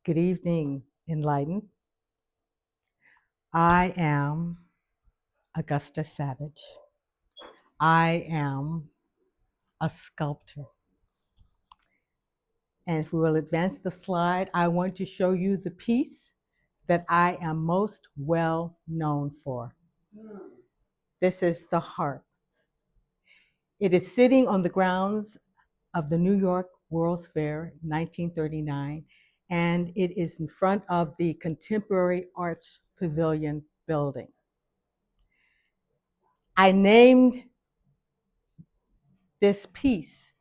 Good evening, Enlightened. I am Augusta Savage. I am a sculptor. And if we will advance the slide, I want to show you the piece that I am most well known for. This is the harp. It is sitting on the grounds of the New York World's Fair, 1939, and it is in front of the Contemporary Arts Pavilion building. I named this piece,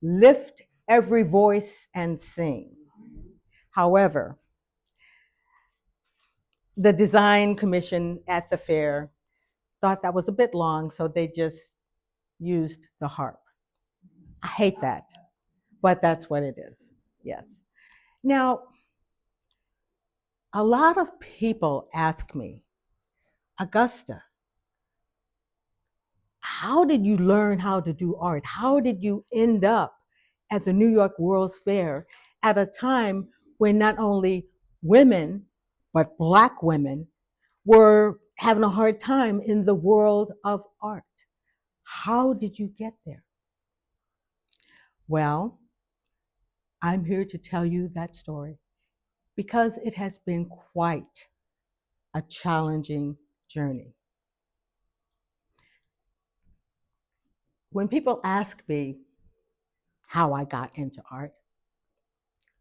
Lift Every Voice and Sing. However, the design commission at the fair thought that was a bit long, so they just used the harp. I hate that, but that's what it is, yes. Now, a lot of people ask me, Augusta, how did you learn how to do art? How did you end up at the New York World's Fair at a time when not only women, but Black women were having a hard time in the world of art? How did you get there? Well, I'm here to tell you that story because it has been quite a challenging journey. When people ask me how I got into art,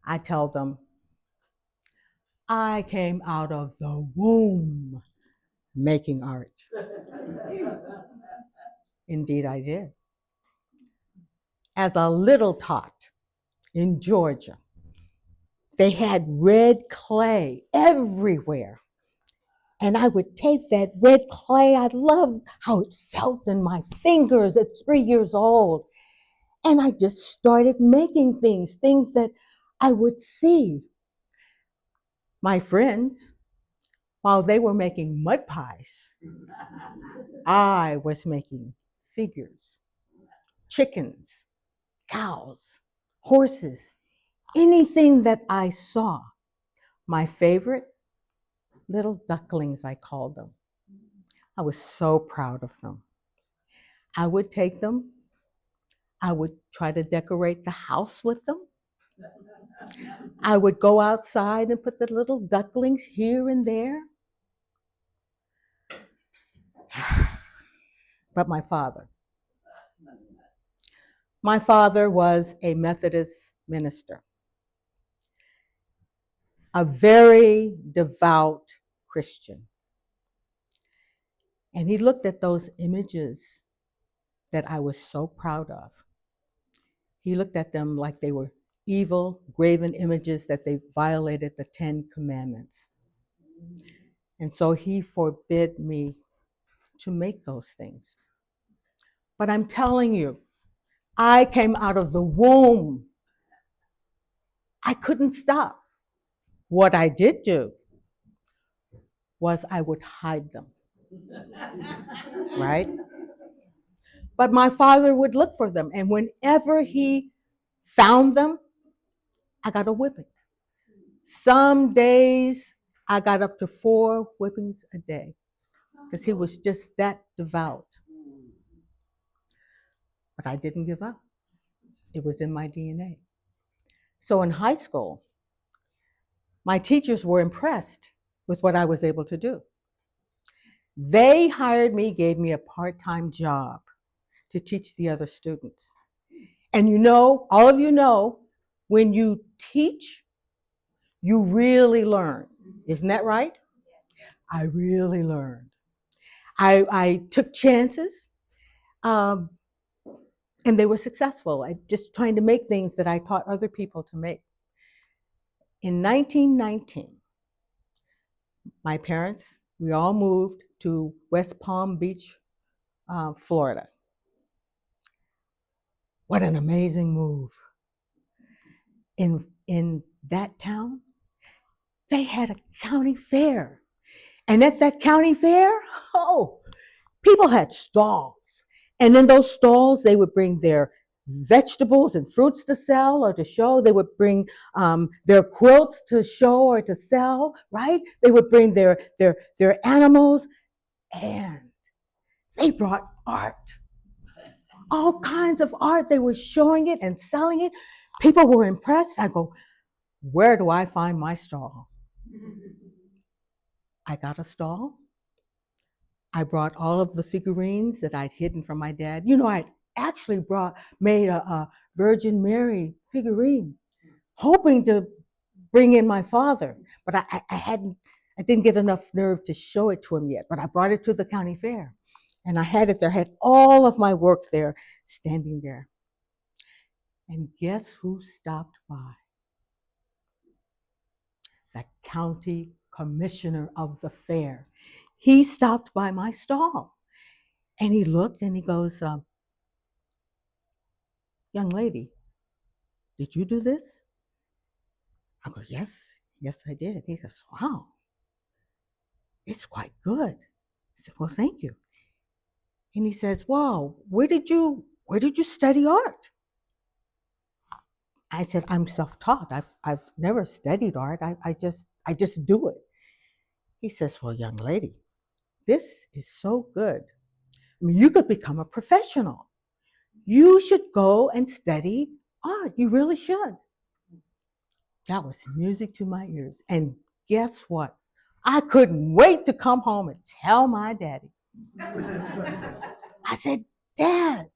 I tell them, I came out of the womb making art. Indeed, I did. As a little tot in Georgia, they had red clay everywhere. And I would take that red clay. I loved how it felt in my fingers at 3 years old. And I just started making things that I would see. My friends, while they were making mud pies, I was making figures, chickens, cows, horses, anything that I saw. My favorite, little ducklings, I called them. I was so proud of them. I would take them. I would try to decorate the house with them. I would go outside and put the little ducklings here and there. But my father was a Methodist minister, a very devout Christian. And he looked at those images that I was so proud of. He looked at them like they were evil, graven images, that they violated the 10 Commandments. And so he forbid me to make those things. But I'm telling you, I came out of the womb. I couldn't stop. What I did do was I would hide them, right? But my father would look for them, and whenever he found them, I got a whipping. Some days I got up to 4 whippings a day because he was just that devout. But I didn't give up. It was in my DNA. So in high school, my teachers were impressed with what I was able to do. They hired me, gave me a part-time job to teach the other students. And you know, all of you know, when you teach, you really learn. Isn't that right? I really learned. I took chances, and they were successful at just trying to make things that I taught other people to make. In 1919, my parents, we all moved to West Palm Beach, Florida. What an amazing move. In that town, they had a county fair. And at that county fair, people had stalls. And in those stalls, they would bring their vegetables and fruits to sell or to show. They would bring their quilts to show or to sell, right? They would bring their animals, and they brought art. All kinds of art. They were showing it and selling it. People were impressed. I go, where do I find my stall? I got a stall. I brought all of the figurines that I'd hidden from my dad. You know, I'd actually made a Virgin Mary figurine, hoping to bring in my father, but I didn't get enough nerve to show it to him yet. But I brought it to the county fair, and I had it there. I had all of my work there, standing there. And guess who stopped by? The county commissioner of the fair. He stopped by my stall. And he looked and he goes, young lady, did you do this? I go, yes, I did. He goes, wow, it's quite good. I said, well, thank you. And he says, wow, where did you study art? I said, I'm self-taught. I've never studied art. I just do it. He says, well, young lady, this is so good. I mean, you could become a professional. You should go and study art. You really should. That was music to my ears. And guess what? I couldn't wait to come home and tell my daddy. I said, Dad,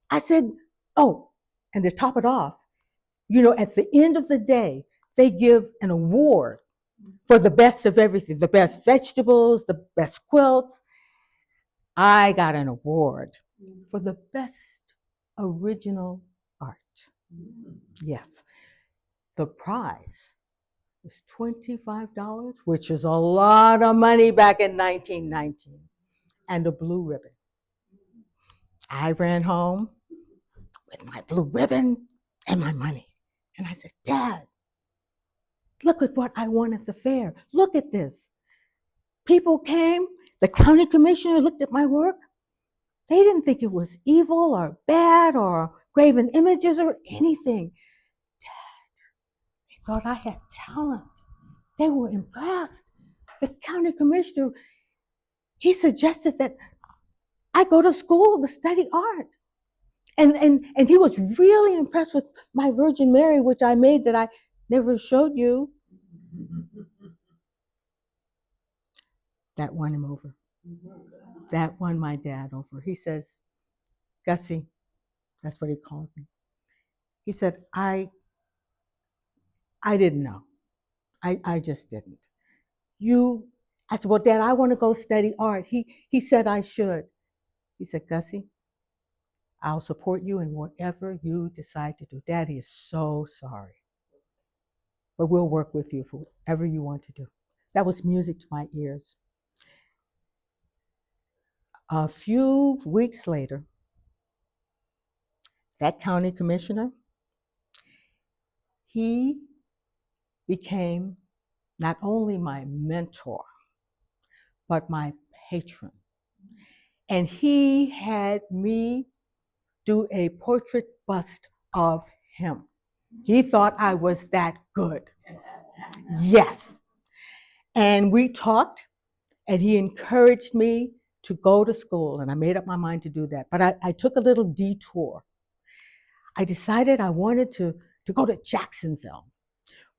I said, oh, and to top it off, you know, at the end of the day, they give an award for the best of everything, the best vegetables, the best quilts. I got an award for the best original art. Yes. The prize was $25, which is a lot of money back in 1919, and a blue ribbon. I ran home with my blue ribbon and my money. And I said, Dad, look at what I won at the fair. Look at this. People came, the county commissioner looked at my work. They didn't think it was evil or bad or graven images or anything. Dad, they thought I had talent. They were impressed. The county commissioner, he suggested that I go to school to study art. And he was really impressed with my Virgin Mary, which I made that I never showed you. That won him over. That won my dad over. He says, Gussie, that's what he called me. He said, I didn't know. I just didn't. I said, well, Dad, I want to go study art. He said I should. He said, Gussie, I'll support you in whatever you decide to do. Daddy is so sorry. But we'll work with you for whatever you want to do. That was music to my ears. A few weeks later, that county commissioner, he became not only my mentor, but my patron. And he had me do a portrait bust of him. He thought I was that good. Yes. And we talked, and he encouraged me to go to school, and I made up my mind to do that. But I took a little detour. I decided I wanted to go to Jacksonville,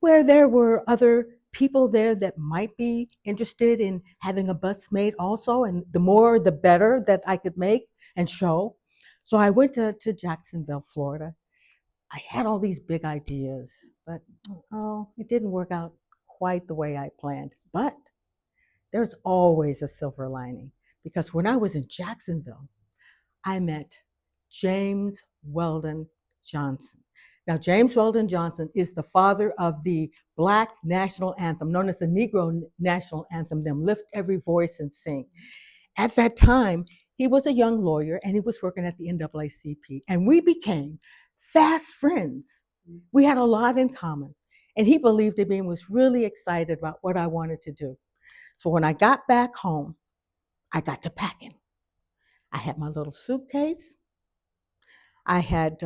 where there were other people there that might be interested in having a bust made also, and the more the better that I could make and show. So I went to Jacksonville, Florida. I had all these big ideas, but it didn't work out quite the way I planned. But there's always a silver lining, because when I was in Jacksonville, I met James Weldon Johnson. Now, James Weldon Johnson is the father of the Black national anthem, known as the Negro national anthem, them lift every voice and sing. At that time, he was a young lawyer and he was working at the NAACP, and we became fast friends. We had a lot in common, and he believed in me and was really excited about what I wanted to do. So when I got back home, I got to packing. I had my little suitcase. I had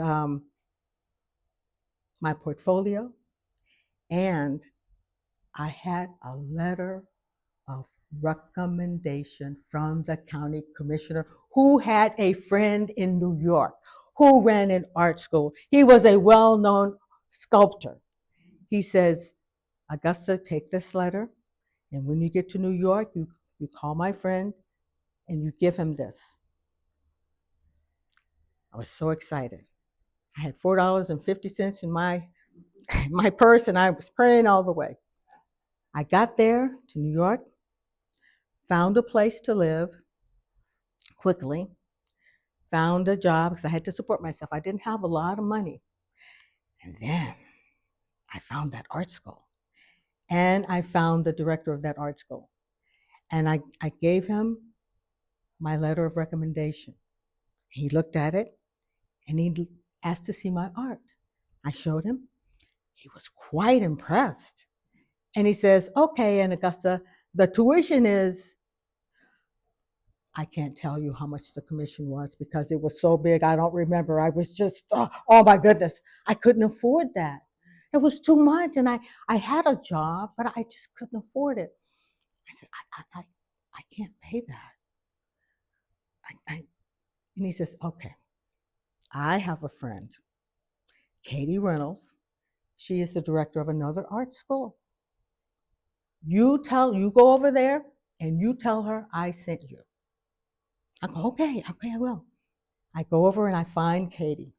my portfolio, and I had a letter of recommendation from the county commissioner who had a friend in New York who ran an art school. He was a well-known sculptor. He says, Augusta, take this letter, and when you get to New York, you call my friend and you give him this. I was so excited. I had $4.50 in my purse, and I was praying all the way. I got there to New York, found a place to live quickly, found a job because I had to support myself. I didn't have a lot of money. And then I found that art school. And I found the director of that art school. And I gave him my letter of recommendation. He looked at it and he asked to see my art. I showed him. He was quite impressed. And he says, okay, and Augusta, the tuition is, I can't tell you how much the commission was because it was so big. I don't remember. I was just, oh my goodness, I couldn't afford that. It was too much. And I had a job, but I just couldn't afford it. I said, I can't pay that. And he says, okay, I have a friend, Katie Reynolds. She is the director of another art school. You go over there and you tell her I sent you. I go, okay, I will. I go over and I find Katie.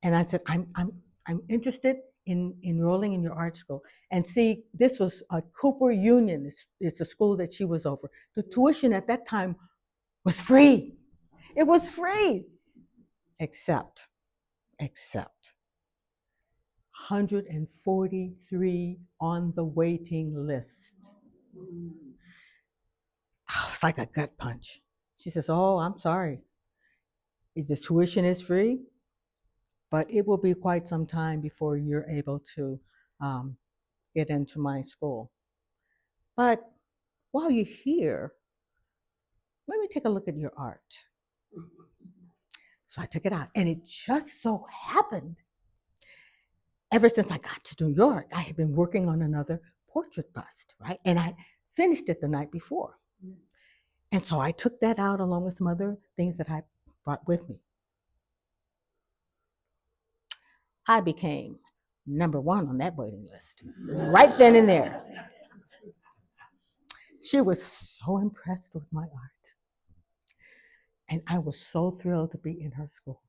And I said, I'm interested in enrolling in your art school. And see, this was a Cooper Union. It's the school that she was over. The tuition at that time was free. It was free, except 143 on the waiting list. Oh, it's like a gut punch. She says, oh, I'm sorry. The tuition is free, but it will be quite some time before you're able to get into my school. But while you're here, let me take a look at your art. So I took it out, and it just so happened, ever since I got to New York, I had been working on another portrait bust, right? And I finished it the night before. And so I took that out along with some other things that I brought with me. I became number one on that waiting list, right then and there. She was so impressed with my art. And I was so thrilled to be in her school.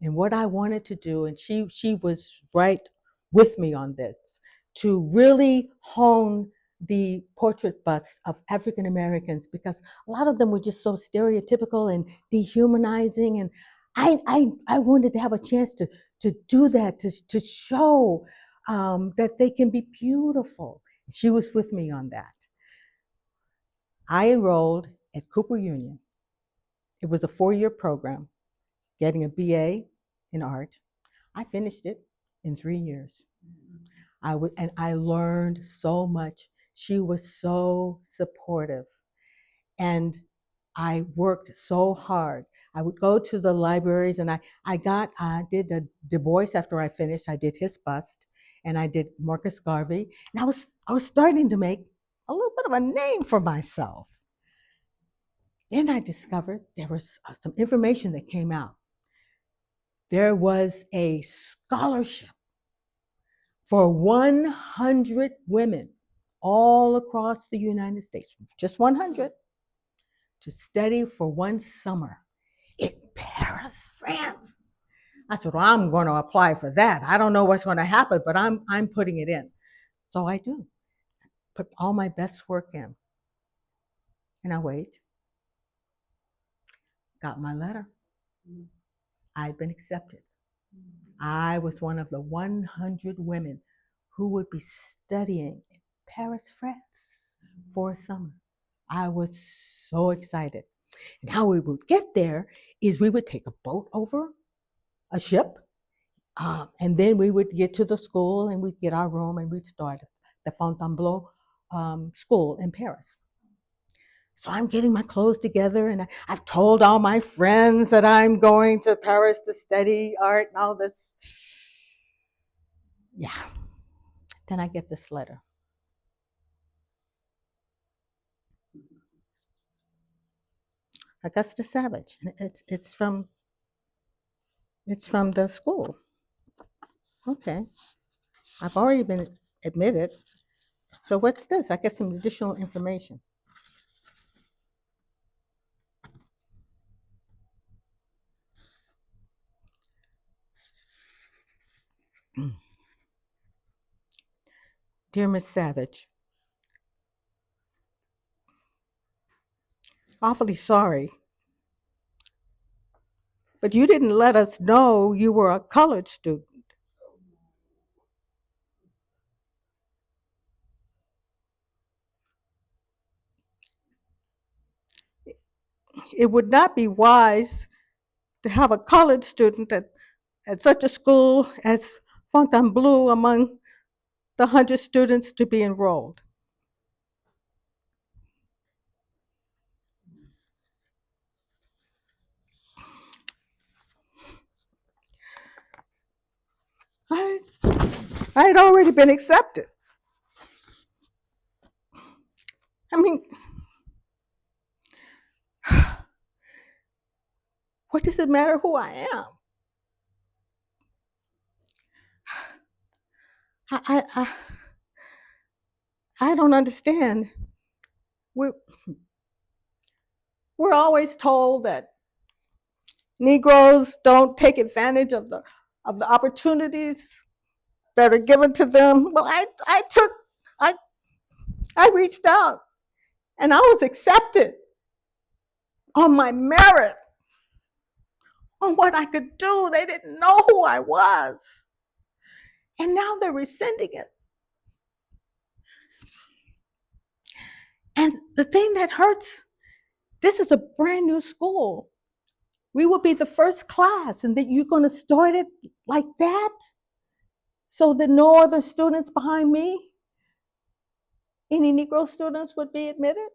And what I wanted to do, and she was right with me on this, to really hone the portrait busts of African Americans, because a lot of them were just so stereotypical and dehumanizing. And I wanted to have a chance to do that, to show that they can be beautiful. She was with me on that. I enrolled at Cooper Union. It was a 4-year program, getting a BA in art. I finished it in 3 years. And I learned so much. She was so supportive. And I worked so hard. I would go to the libraries, and I did the Du Bois after I finished. I did his bust, and I did Marcus Garvey. And I was starting to make a little bit of a name for myself. Then I discovered there was some information that came out. There was a scholarship for 100 women all across the United States, just 100, to study for 1 summer in Paris, France. I said, well, I'm going to apply for that. I don't know what's going to happen, but I'm putting it in. So I do. Put all my best work in. And I wait. Got my letter. I'd been accepted. I was one of the 100 women who would be studying in Paris, France for a summer. I was so excited. And how we would get there is we would take a boat over, a ship, and then we would get to the school and we'd get our room and we'd start the Fontainebleau school in Paris. So I'm getting my clothes together, and I've told all my friends that I'm going to Paris to study art and all this. Yeah. Then I get this letter. Augusta Savage. It's from the school. Okay. I've already been admitted. So what's this? I get some additional information. Dear Miss Savage, awfully sorry, but you didn't let us know you were a college student. It would not be wise to have a college student at such a school as Fontainebleau among the 100 students to be enrolled. I, I had already been accepted. I mean, what does it matter who I am? I, I, I don't understand. We're, we're always told that Negroes don't take advantage of the opportunities that are given to them. Well, I, I reached out and I was accepted on my merit, on what I could do. They didn't know who I was. And now they're rescinding it. And the thing that hurts, this is a brand new school. We will be the first class, and that you're going to start it like that so that no other students behind me, any Negro students, would be admitted.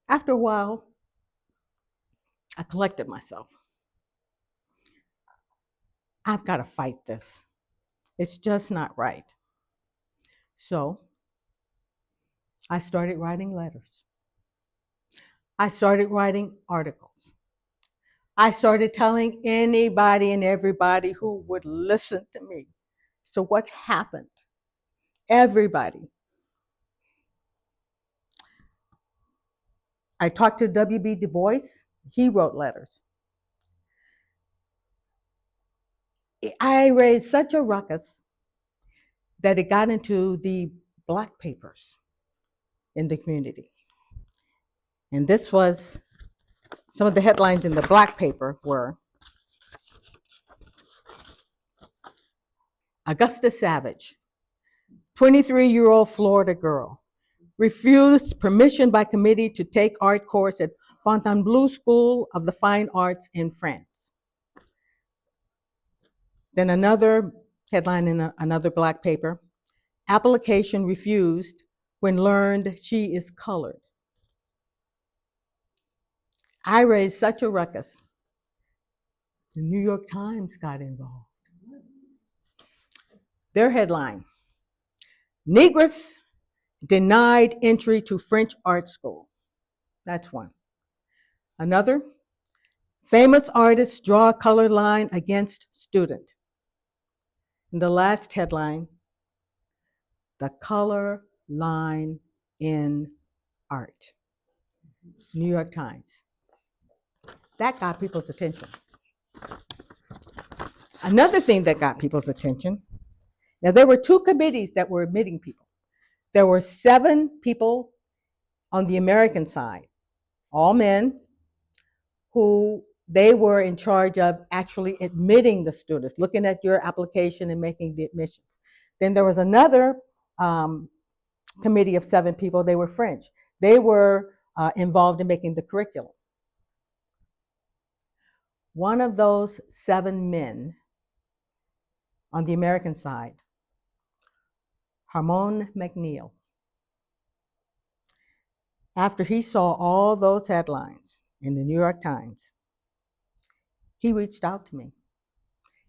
After a while, I collected myself. I've got to fight this. It's just not right. So I started writing letters. I started writing articles. I started telling anybody and everybody who would listen to me. So what happened? Everybody. I talked to W.B. Du Bois. He wrote letters. I raised such a ruckus that it got into the black papers in the community. And this was, some of the headlines in the black paper were, Augusta Savage, 23-year-old Florida girl, refused permission by committee to take art course at Fontainebleau School of the Fine Arts in France. Then another headline in another black paper, application refused when learned she is colored. I raised such a ruckus. The New York Times got involved. Their headline, Negress denied entry to French art school. That's one. Another, famous artists draw a color line against student. And the last headline, the color line in art. New York Times. That got people's attention. Another thing that got people's attention, now there were two committees that were admitting people. There were 7 people on the American side, all men, who they were in charge of actually admitting the students, looking at your application and making the admissions. Then there was another committee of 7 people, they were French. They were involved in making the curriculum. One of those 7 men on the American side Harmon McNeil, after he saw all those headlines in the New York Times, he reached out to me,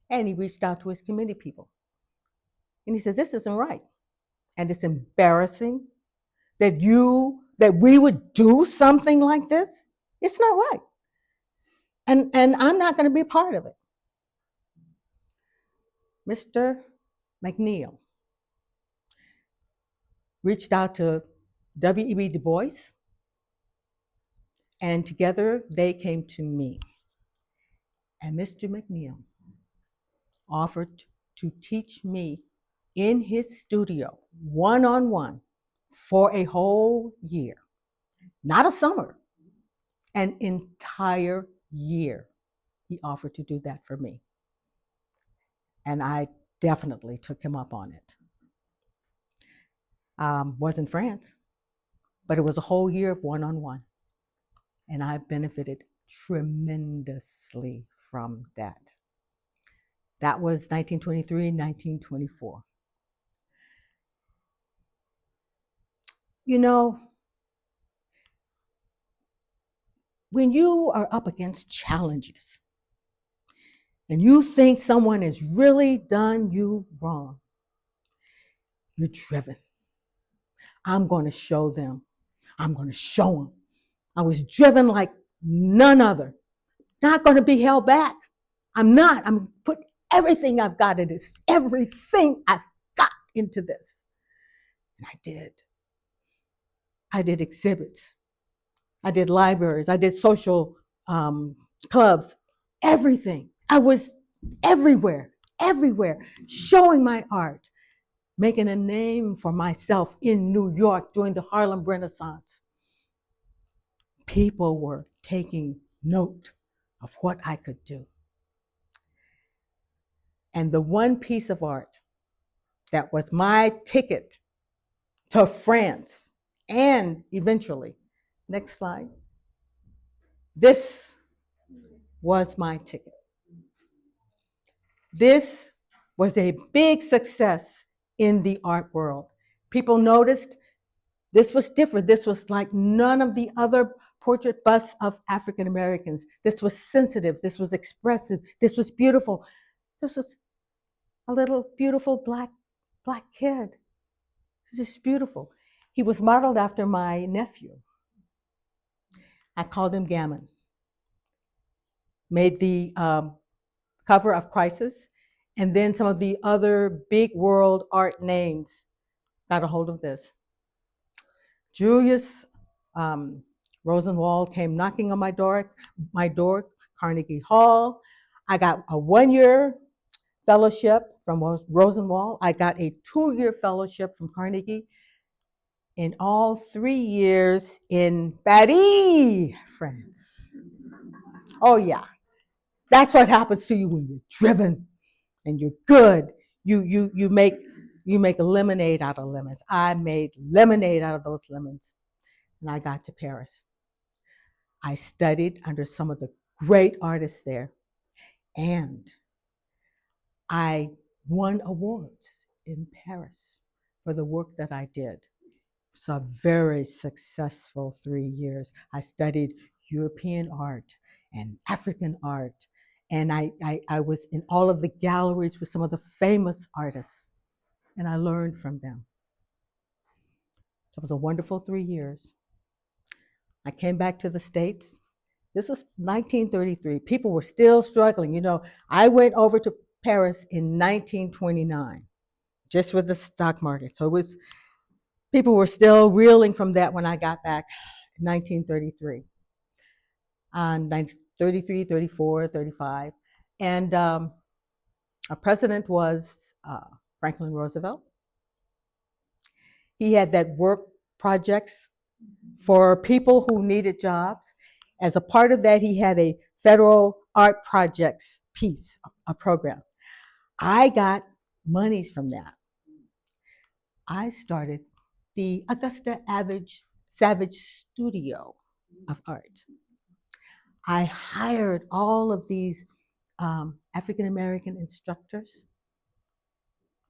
and he reached out to his committee people. And he said, this isn't right. And it's embarrassing that we would do something like this. It's not right. And I'm not going to be a part of it. Mr. McNeil reached out to W.E.B. Du Bois, and together they came to me. And Mr. McNeil offered to teach me in his studio, one-on-one, for a whole year. Not a summer, an entire year. He offered to do that for me. And I definitely took him up on it. Was in France, but it was a whole year of one-on-one. And I benefited tremendously from that. That was 1923, 1924. You know, when you are up against challenges and you think someone has really done you wrong, you're driven. I'm going to show them. I'm going to show them. I was driven like none other. Not going to be held back. I'm not. I'm put everything I've got into this. Everything I've got into this. And I did. I did exhibits. I did libraries. I did social clubs. Everything. I was everywhere, showing my art, making a name for myself in New York during the Harlem Renaissance. People were taking note of what I could do. And the one piece of art that was my ticket to France and eventually, next slide, this was my ticket. This was a big success in the art world. People noticed this was different. This was like none of the other portrait busts of African Americans. This was sensitive. This was expressive. This was beautiful. This was a little beautiful black kid. This is beautiful. He was modeled after my nephew. I called him Gamin. Made the cover of Crisis, and then some of the other big world art names got a hold of this. Julius Rosenwald came knocking on my door, Carnegie Hall. I got a 1-year fellowship from Rosenwald. I got a 2-year fellowship from Carnegie. In all 3 years in Paris, France. Oh yeah, that's what happens to you when you're driven and you're good. You make lemonade out of lemons. I made lemonade out of those lemons, and I got to Paris. I studied under some of the great artists there, and I won awards in Paris for the work that I did. It's a very successful 3 years. I studied European art and African art, and I was in all of the galleries with some of the famous artists, and I learned from them. It was a wonderful 3 years. I came back to the States. This was 1933. People were still struggling. You know, I went over to Paris in 1929, just with the stock market. So it was, people were still reeling from that when I got back in 1933. 33, 34, 35. And our president was Franklin Roosevelt. He had that work projects for people who needed jobs. As a part of that, he had a federal art projects piece, a program. I got monies from that. I started the Augusta Savage Studio of Art. I hired all of these African American instructors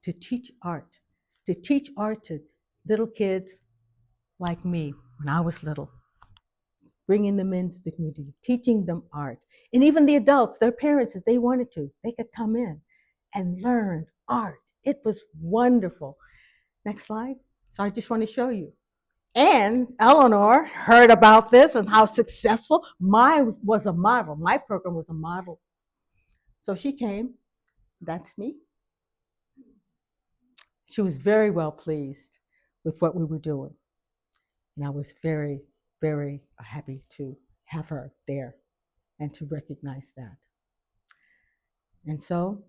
to teach art to teach art to little kids like me when I was little, bringing them into the community, teaching them art. And even the adults, their parents, if they wanted to, they could come in and learn art. It was wonderful. Next slide. So I just want to show you. And Eleanor heard about this and how successful mine was a model. My program was a model. So she came. That's me. She was very well pleased with what we were doing. And I was very, very happy to have her there and to recognize that. And so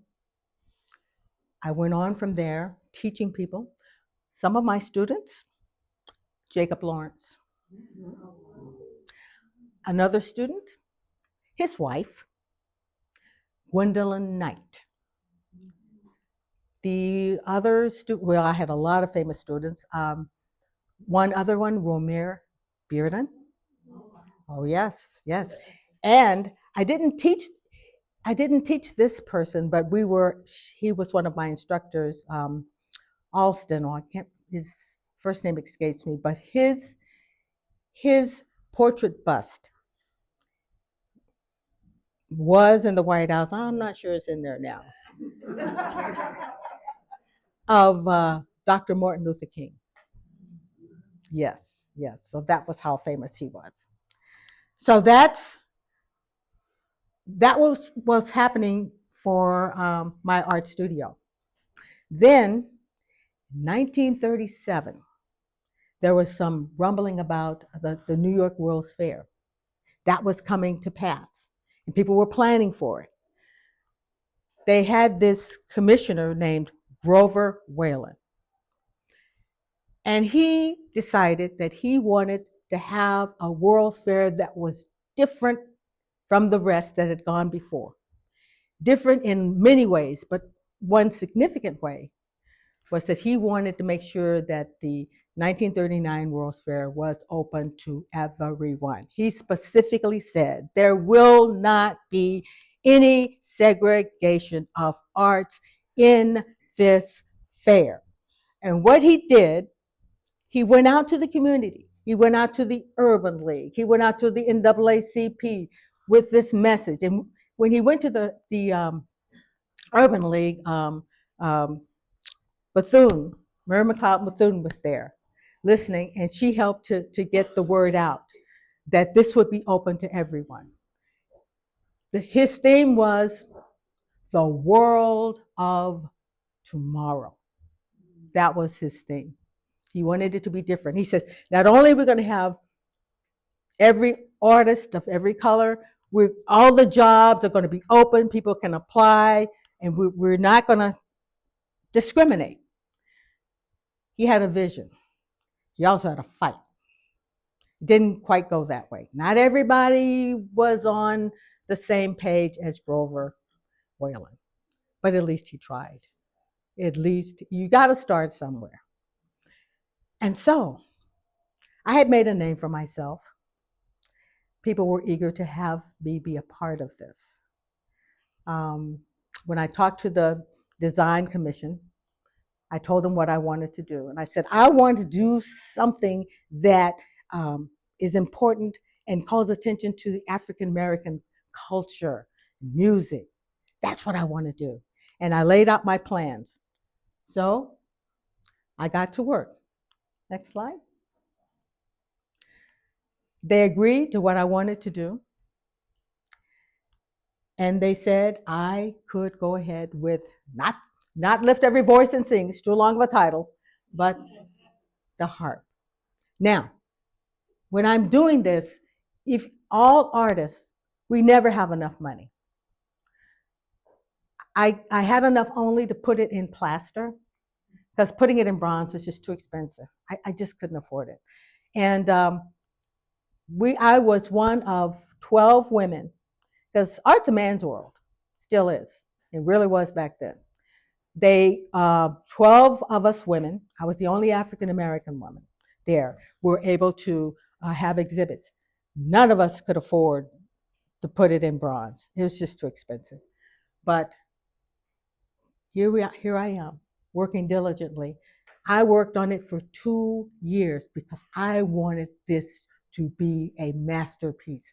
I went on from there teaching people. Some of my students, Jacob Lawrence. Another student, his wife, Gwendolyn Knight. The other student, well, I had a lot of famous students. One other one, Romare Bearden. Oh, yes, yes. And I didn't teach this person, but he was one of my instructors, Alston, or his first name escapes me, but his portrait bust was in the White House. I'm not sure it's in there now. Of Dr. Martin Luther King. Yes, yes. So that was how famous he was. So that was happening for my art studio. Then, 1937, there was some rumbling about the New York World's Fair. That was coming to pass, and people were planning for it. They had this commissioner named Grover Whalen. And he decided that he wanted to have a World's Fair that was different from the rest that had gone before. Different in many ways, but one significant way was that he wanted to make sure that the 1939 World's Fair was open to everyone. He specifically said there will not be any segregation of arts in this fair. And what he did, he went out to the community. He went out to the Urban League. He went out to the NAACP with this message. And when he went to the Urban League, Bethune, Mary McLeod Bethune was there listening, and she helped to get the word out that this would be open to everyone. His theme was the world of tomorrow. That was his theme. He wanted it to be different. He says, not only are we going to have every artist of every color, all the jobs are going to be open, people can apply, and we're not going to discriminate. He had a vision. He also had a fight. It didn't quite go that way. Not everybody was on the same page as Grover Whalen, but at least he tried. At least you got to start somewhere. And so I had made a name for myself. People were eager to have me be a part of this. When I talked to the design commission, I told them what I wanted to do. And I said, I want to do something that is important and calls attention to the African American culture, music. That's what I want to do. And I laid out my plans. So I got to work. Next slide. They agreed to what I wanted to do. And they said I could go ahead with not Lift Every Voice and Sing, it's too long of a title, but the Harp. Now, when I'm doing this, if all artists, we never have enough money. I had enough only to put it in plaster, because putting it in bronze was just too expensive. I just couldn't afford it. And I was one of 12 women, because art's a man's world, still is. It really was back then. 12 of us women, I was the only African American woman there, were able to have exhibits. None of us could afford to put it in bronze. It was just too expensive. But here I am, working diligently I worked on it for 2 years because I wanted this to be a masterpiece.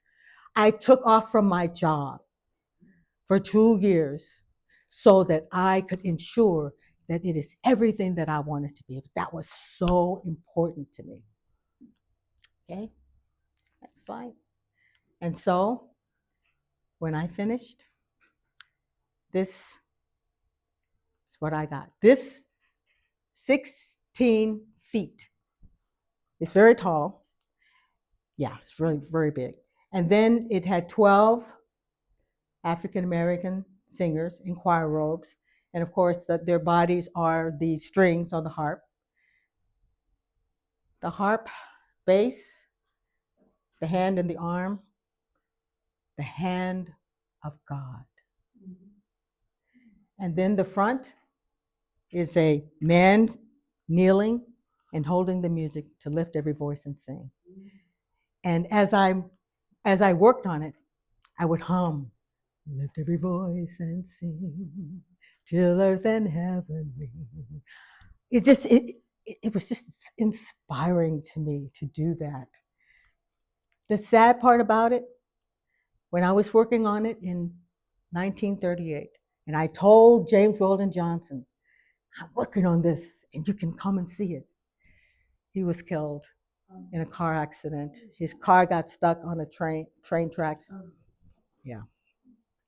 I took off from my job for 2 years so that I could ensure that it is everything that I wanted to be. That was so important to me. Okay, next slide. And so when I finished, this is what I got. This 16 feet. It's very tall. Yeah, it's really very big. And then it had 12 African American singers in choir robes. And of course, their bodies are the strings on the harp. The harp bass, the hand and the arm, the hand of God. And then the front is a man kneeling and holding the music to lift every voice and sing. And as I worked on it, I would hum, lift every voice and sing till earth and heaven ring. It was just inspiring to me to do that. The sad part about it, when I was working on it in 1938, and I told James Weldon Johnson, I'm working on this and you can come and see it. He was killed in a car accident. His car got stuck on a train tracks. Yeah,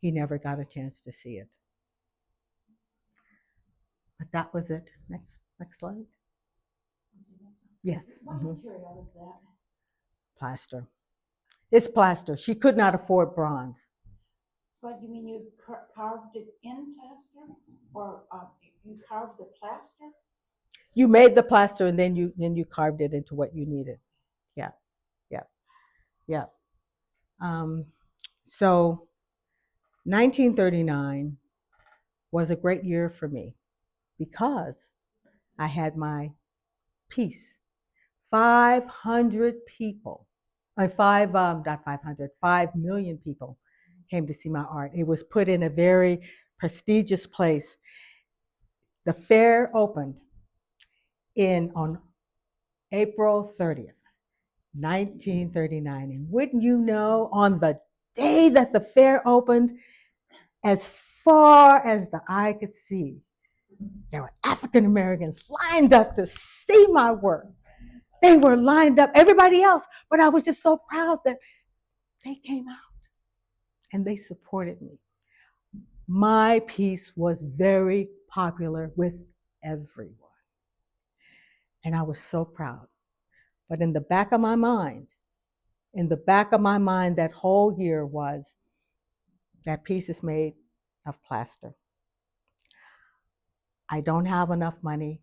he never got a chance to see it. But that was it. Next slide. Yes. What material is that? Plaster. It's plaster. She could not afford bronze. But you mean you carved it in plaster, or you carved the plaster? You made the plaster and then you carved it into what you needed. Yeah, yeah, yeah. So 1939 was a great year for me because I had my piece. 500 people, not 500, 5 million people came to see my art. It was put in a very prestigious place. The fair opened on April 30th, 1939. And wouldn't you know, on the day that the fair opened, as far as the eye could see, there were African Americans lined up to see my work. They were lined up, everybody else, but I was just so proud that they came out and they supported me. My piece was very popular with everyone. And I was so proud. But in the back of my mind, that whole year was, that piece is made of plaster. I don't have enough money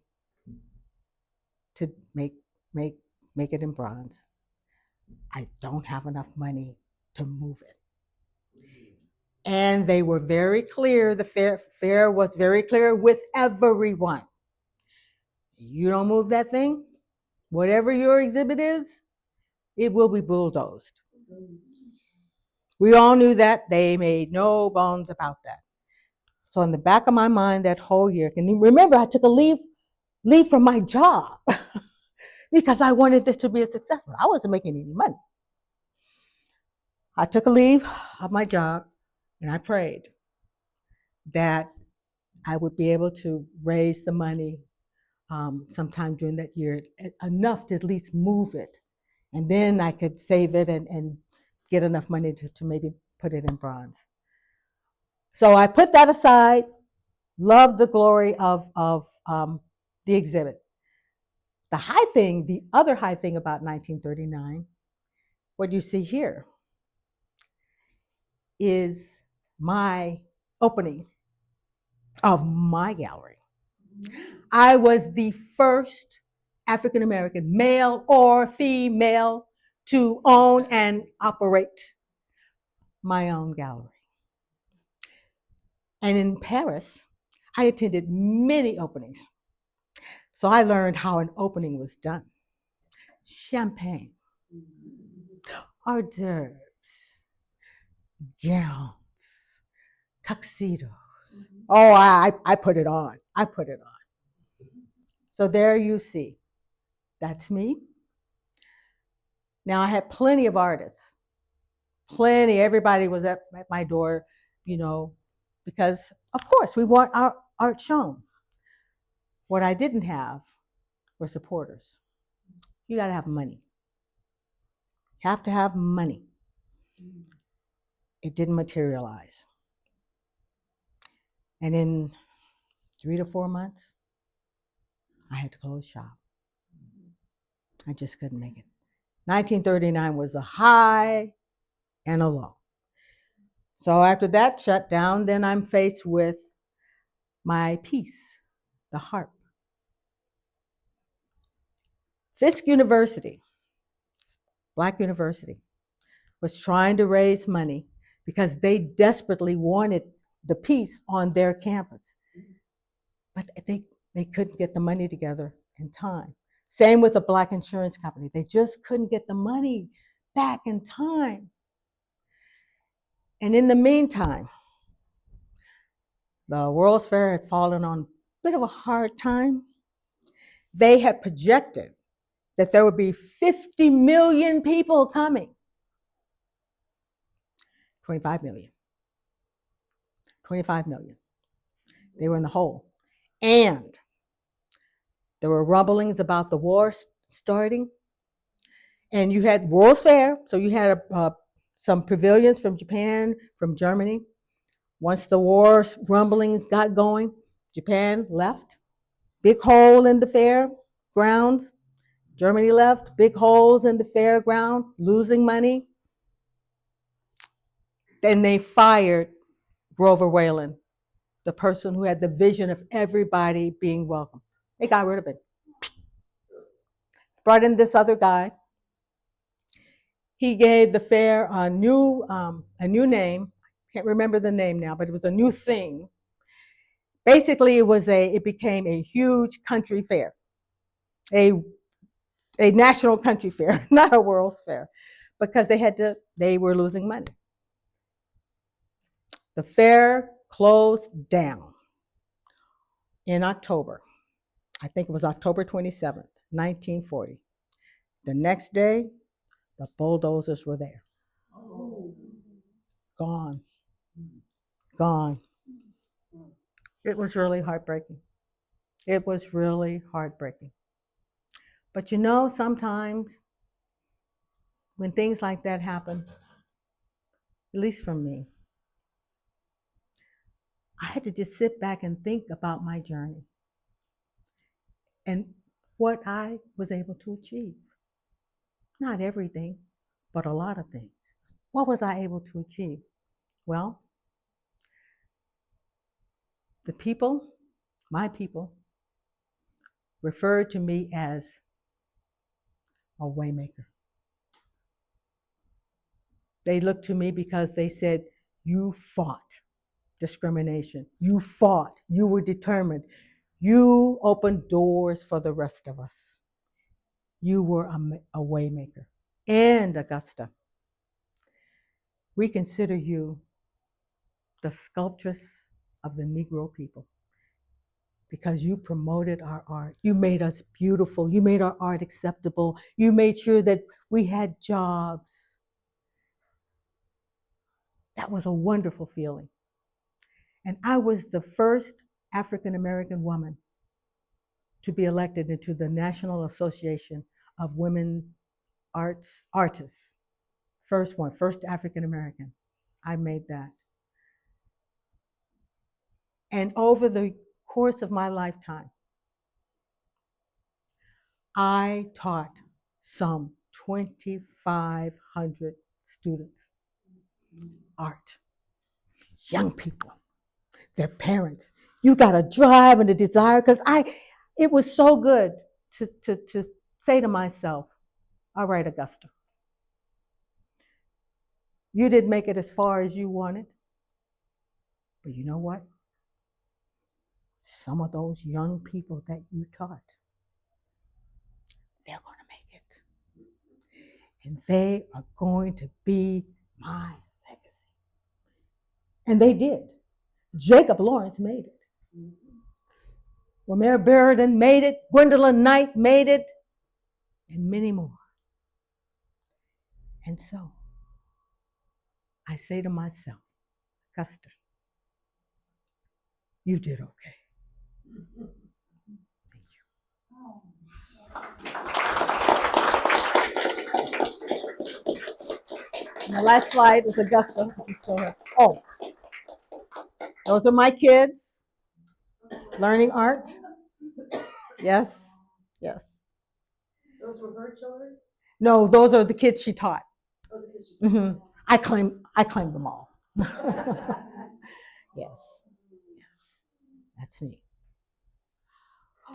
to make it in bronze. I don't have enough money to move it. And they were very clear, the fair was very clear with everyone. You don't move that thing, whatever your exhibit is, it will be bulldozed. We all knew that. They made no bones about that. So in the back of my mind that whole year, can you remember I took a leave from my job because I wanted this to be a success. I wasn't making any money. I took a leave of my job and I prayed that I would be able to raise the money sometime during that year, enough to at least move it. And then I could save it and get enough money to maybe put it in bronze. So I put that aside, loved the glory of the exhibit. The other high thing about 1939, what you see here, is my opening of my gallery. I was the first African American, male or female, to own and operate my own gallery. And in Paris, I attended many openings. So I learned how an opening was done. Champagne, hors d'oeuvres, gowns, tuxedos. Oh, I put it on. So there you see, that's me. Now I had plenty of artists, plenty. Everybody was at my door, because of course we want our art shown. What I didn't have were supporters. You got to have money. Have to have money. It didn't materialize. And in 3 to 4 months, I had to close shop. I just couldn't make it. 1939 was a high and a low. So after that shut down, then I'm faced with my piece, the harp. Fisk University, Black University, was trying to raise money because they desperately wanted the piece on their campus. But they couldn't get the money together in time. Same with the Black insurance company. They just couldn't get the money back in time. And in the meantime, the World's Fair had fallen on a bit of a hard time. They had projected that there would be 50 million people coming. 25 million. 25 million. They were in the hole. And there were rumblings about the war starting. And you had World's Fair, so you had some pavilions from Japan, from Germany. Once the war rumblings got going, Japan left. Big hole in the fair grounds. Germany left. Big holes in the fairground, losing money. Then they fired Grover Whalen, the person who had the vision of everybody being welcome. They got rid of it. Brought in this other guy. He gave the fair a new name. Can't remember the name now, but it was a new thing. Basically, it became a huge country fair, a national country fair, not a World's Fair, because they were losing money. The fair closed down in October. I think it was October 27th, 1940. The next day, the bulldozers were there. Oh. Gone. Gone. It was really heartbreaking. It was really heartbreaking. But sometimes when things like that happen, at least for me, I had to just sit back and think about my journey and what I was able to achieve. Not everything, but a lot of things. What was I able to achieve? Well, the people, my people, referred to me as a waymaker. They looked to me because they said, you fought discrimination. You fought. You were determined. You opened doors for the rest of us. You were a waymaker. And Augusta, we consider you the sculptress of the Negro people because you promoted our art. You made us beautiful. You made our art acceptable. You made sure that we had jobs. That was a wonderful feeling. And I was the first African American woman to be elected into the National Association of Women Artists. First African American. I made that. And over the course of my lifetime, I taught some 2,500 students art. Young people, their parents. You got a drive and a desire, because it was so good to say to myself, all right, Augusta, you didn't make it as far as you wanted, but you know what? Some of those young people that you taught, they're going to make it. And they are going to be my legacy. And they did. Jacob Lawrence made it. Romare Bearden made it, Gwendolyn Knight made it, and many more. And so I say to myself, Augusta, you did okay. Thank you. And the last slide is Augusta. Oh, those are my kids learning art. Yes, yes. Those were her children? No, those are the kids she taught. Oh, the kids she Mm-hmm. taught. I claim them all. Yes, yes, that's me.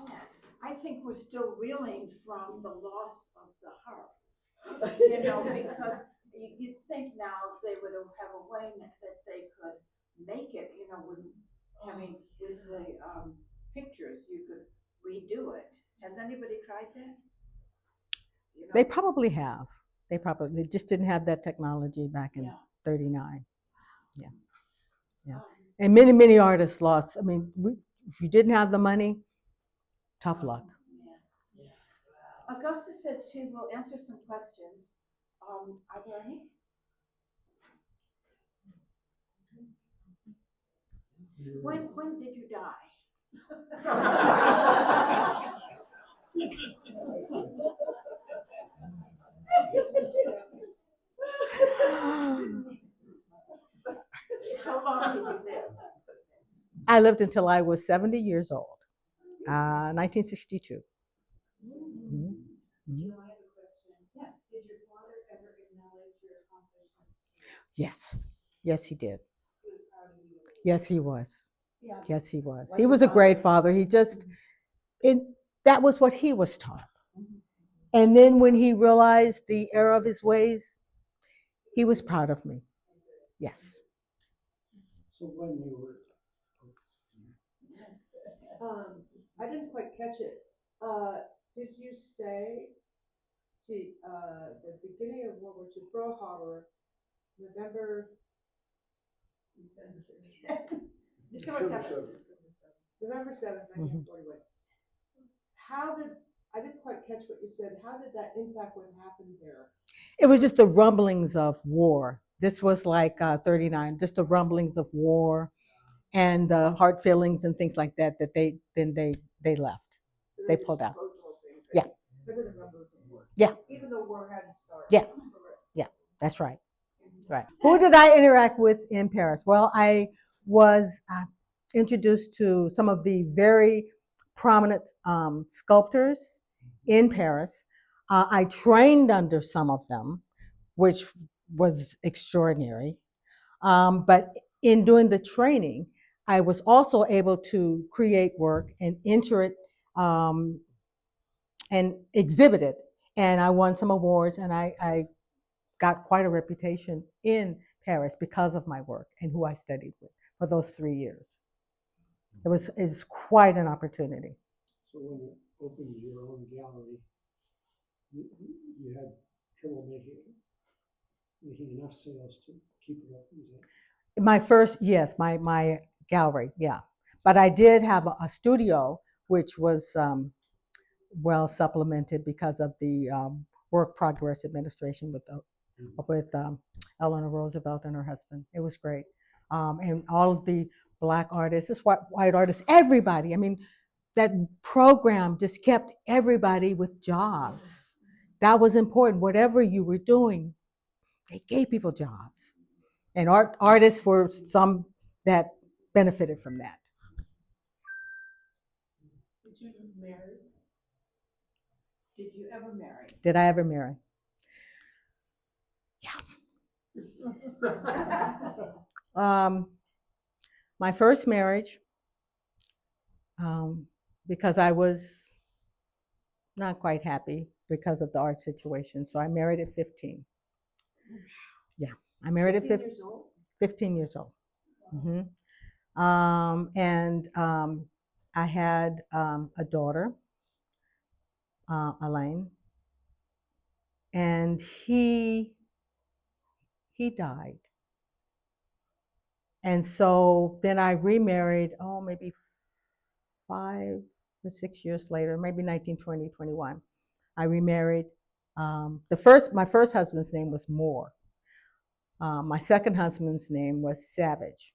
Yes. I think we're still reeling from the loss of the harp. Because you'd think now they would have a way that they could make it, with the pictures, you could redo it. Has anybody tried that? They probably have. They just didn't have that technology back in '39. Yeah, yeah. And many, many artists lost. I mean, if you didn't have the money, tough luck. Yeah. Augusta said she will answer some questions. Are there any? When did you die? How long did you live? I lived until I was 70 years old, 1962. Mm-hmm. Mm-hmm. I have a question. Yes. Did your father ever acknowledge your accomplishments? Yes, yes, he did. He was proud of you. Yes, he was. Yeah. Yes, he was. Like He was a great father. He just, that was what he was taught. And then when he realized the error of his ways, he was proud of me. Yes. So when you were, I didn't quite catch it. Did you say, the beginning of World War II, Pearl Harbor, November, November 7th. November 7th, 1941. I didn't quite catch what you said. How did that impact what happened there? It was just the rumblings of war. This was like 39, just the rumblings of war and hard feelings and things like that, they left. So They just pulled out. closed the whole thing, right? Yeah. Because of the rumblings of war. Yeah. Even though war hadn't started. Yeah. Yeah, that's right. Right. Who did I interact with in Paris? Well, I was introduced to some of the very prominent sculptors in Paris. I trained under some of them, which was extraordinary. But in doing the training, I was also able to create work and enter it and exhibit it. And I won some awards, and I got quite a reputation in Paris because of my work and who I studied with for those 3 years. It was quite an opportunity. So when you opened your own gallery, you had trouble making enough sales to keep it up. Is that? My first, yes, my gallery, yeah. But I did have a studio, which was well supplemented because of the work progress administration with Eleanor Roosevelt and her husband. It was great. And all of the Black artists, white artists, everybody. I mean, that program just kept everybody with jobs. That was important. Whatever you were doing, they gave people jobs. And artists were some that benefited from that. Did you marry? Did you ever marry? Did I ever marry? My first marriage, because I was not quite happy because of the art situation. So I married at 15. Yeah, I married at 15 years old? 15 years old. Mm-hmm. And I had a daughter, Elaine, and he died. And so then I remarried, maybe 5 6 years later, maybe 1920, 21. I remarried. My first husband's name was Moore. My second husband's name was Savage.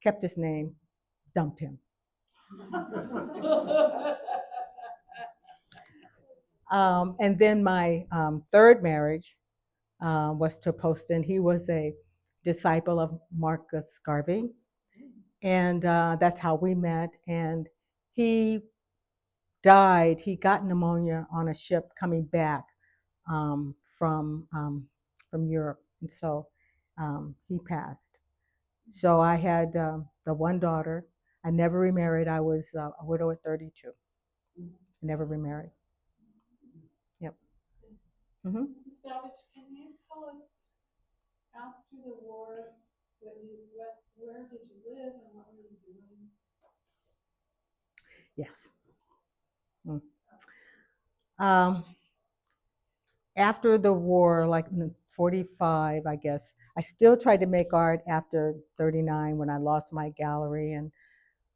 Kept his name, dumped him. And then my third marriage was to Poston. He was a disciple of Marcus Garvey, and that's how we met. And he died. He got pneumonia on a ship coming back from Europe, and so he passed. So I had the one daughter. I never remarried. I was a widow at 32. I never remarried. Yep. Mm-hmm. Mrs. Savage, can you tell us after the war, where did you live and what were you doing? Yes. After the war, like in 45, I guess, I still tried to make art after 39 when I lost my gallery and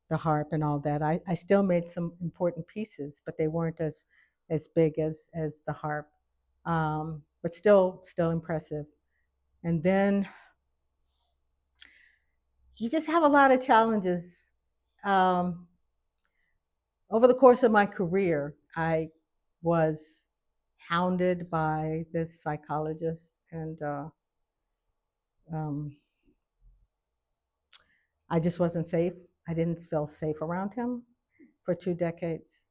the harp and all that. I still made some important pieces, but they weren't as big as the harp, but still impressive. And then you just have a lot of challenges. Over the course of my career, I was hounded by this psychologist, and I just wasn't safe. I didn't feel safe around him for 2 decades.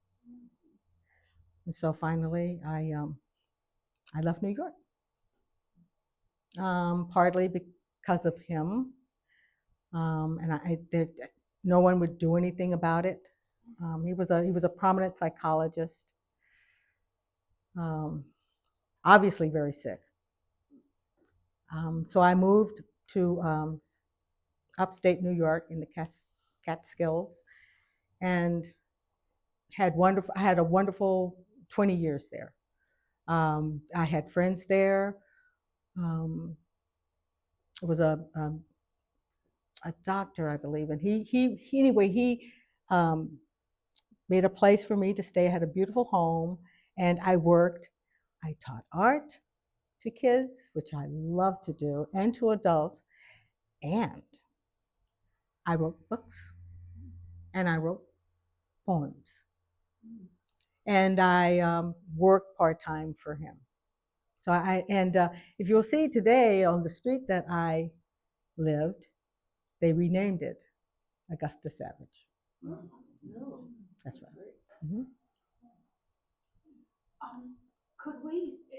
And so finally, I left New York, partly because of him. And no one would do anything about it. He was a prominent psychologist, obviously very sick. So I moved to upstate New York in the Catskills, and I had a wonderful 20 years there. I had friends there. It was a doctor, I believe, and he made a place for me to stay. I had a beautiful home, and I worked. I taught art to kids, which I love to do, and to adults, and I wrote books, and I wrote poems, and I worked part-time for him. So if you'll see today on the street that I lived, they renamed it Augusta Savage. No. That's right. Mm-hmm. Could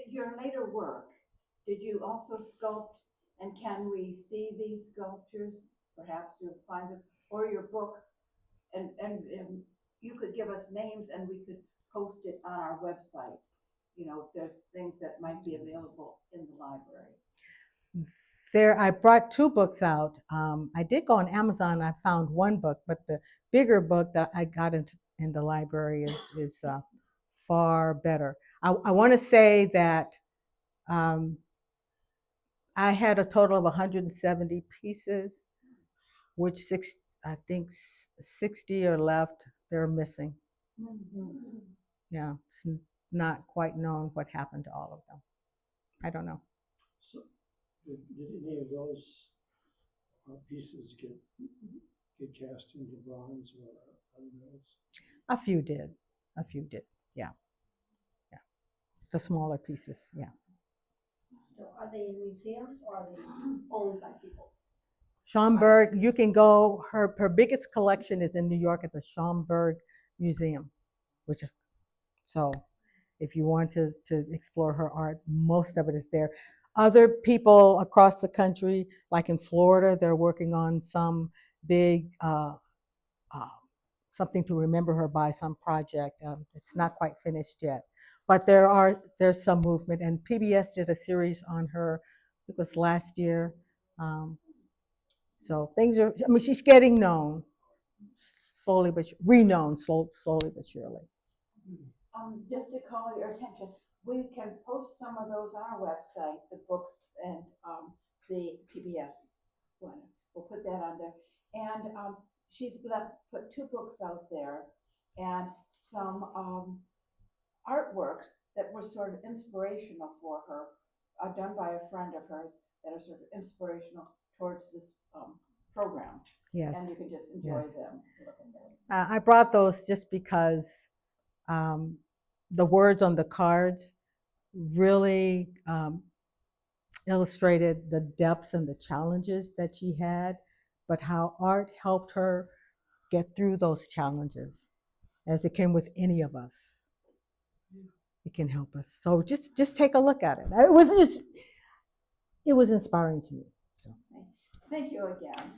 your later work, did you also sculpt, and can we see these sculptures? Perhaps you'll find them, or your books, and you could give us names and we could post it on our website. You know, if there's things that might be available in the library. I brought 2 books out. I did go on Amazon. I found one book, but the bigger book that I got in the library is far better. I want to say that I had a total of 170 pieces, which I think 60 are left. They're missing. Mm-hmm. Yeah, it's not quite known what happened to all of them. I don't know. So, did any of those pieces get cast into bronze or other metals? A few did. Yeah. Yeah. The smaller pieces. Yeah. So are they in museums or are they owned by people? Schomburg, you can go, her biggest collection is in New York at the Schomburg Museum, so if you want to explore her art, most of it is there. Other people across the country, like in Florida, they're working on some big, something to remember her by, some project. It's not quite finished yet, but there's some movement, and PBS did a series on her, it was last year. So things are, I mean, she's getting known slowly, but renowned slowly but surely. Just to call your attention, we can post some of those on our website, the books and the PBS one. We'll put that on there. And she's put 2 books out there. and some artworks that were sort of inspirational for her, done by a friend of hers, that are sort of inspirational towards this program. Yes. And you can just enjoy Yes. them. Look at those. I brought those just because the words on the cards really illustrated the depths and the challenges that she had, but how art helped her get through those challenges, as it can with any of us. It can help us. So just take a look at it. It was inspiring to me. So Thank you again.